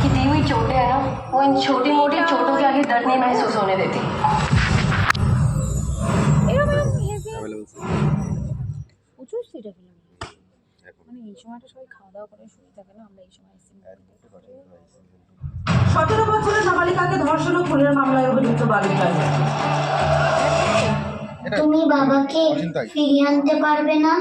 की दी हुई चोटें है ना, वो इन छोटी मोटी चोटों के आगे दर्द नहीं महसूस होने देती। প্রচুর সিট মানে এই সময়টা সবাই খাওয়া দাওয়া করে শুয়ে থাকে না, আমরা এই সময় 17 বছরের নাবালিকাকে ধর্ষণ ও খুনের মামলায় অভিযুক্ত বালিকা। তুমি বাবাকে ফিরিয়ে আনতে পারবে না?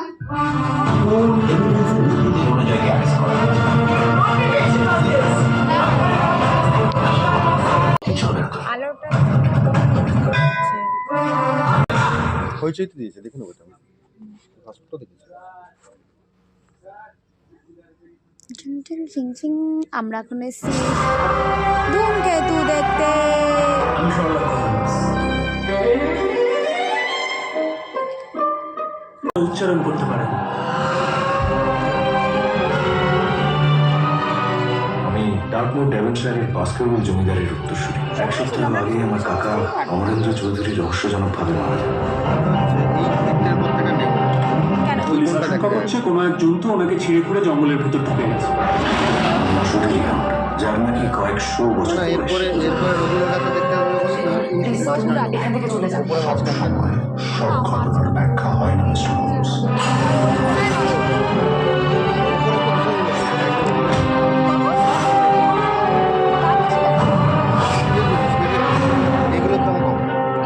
আলোটা হইচই তো দিয়েছে, দেখুন ওটা হসপিটাল দেখেছি। আমরা এখন এসেছি ধূমকেতু দেখতে। উচ্চারণ করতে পারেন। আমি ডার্কমোর ডেভেনশায়ারের বাস্কেটবল জমিদারের উত্তরসূরি। 1 সপ্তাহ আগেই আমার কাকা অমরেন্দ্র চৌধুরী রহস্যজনকভাবে মারা যান। আশঙ্কা করছে কোনো এক জন্তু ওনাকে ছিঁড়ে খুঁড়ে জঙ্গলের ভেতর ঢুকে গেছে। শুটিং গ্রাউন্ড, যার নাকি কয়েকশো বছর এরপরে রবীন্দ্রনাথ দেখতে হবে এখান থেকে চলে যাবো। সব ঘটনার ব্যাখ্যা হয় না মিস্টার হোমস।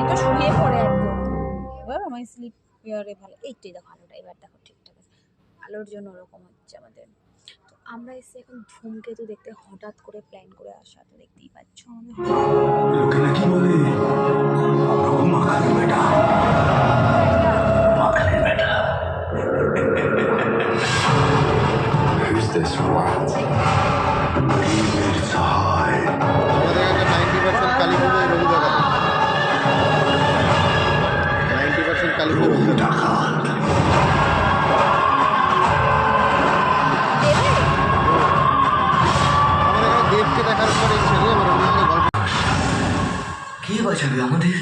এটা শুয়ে পড়ে একদম। এবার আমার স্লিপ পেয়ারে ভালো। এইটাই দেখো আলোটা, এবার দেখো ঠিকঠাক আছে। আলোর জন্য ওরকম হচ্ছে আমাদের। তো আমরা এসে এখন ধূমকেতু দেখতে হঠাৎ করে প্ল্যান করে আসা, তো দেখতেই পাচ্ছ আমাদের লোকে নাকি বলে ওরকম মাখানের বেটা, মাখানের বেটা। Who's this rat? গরিবের সহায়। আমাদের এখানে 90% কালী পুজোয় রবীন্দ্রনাথ, 90% কালী পুজো ডাকাত। আমাদের এখানে দেবকে দেখার পরে ছেলে আমার রবীন্দ্রনাথের গল্প কে বাঁচাবে আমাদের?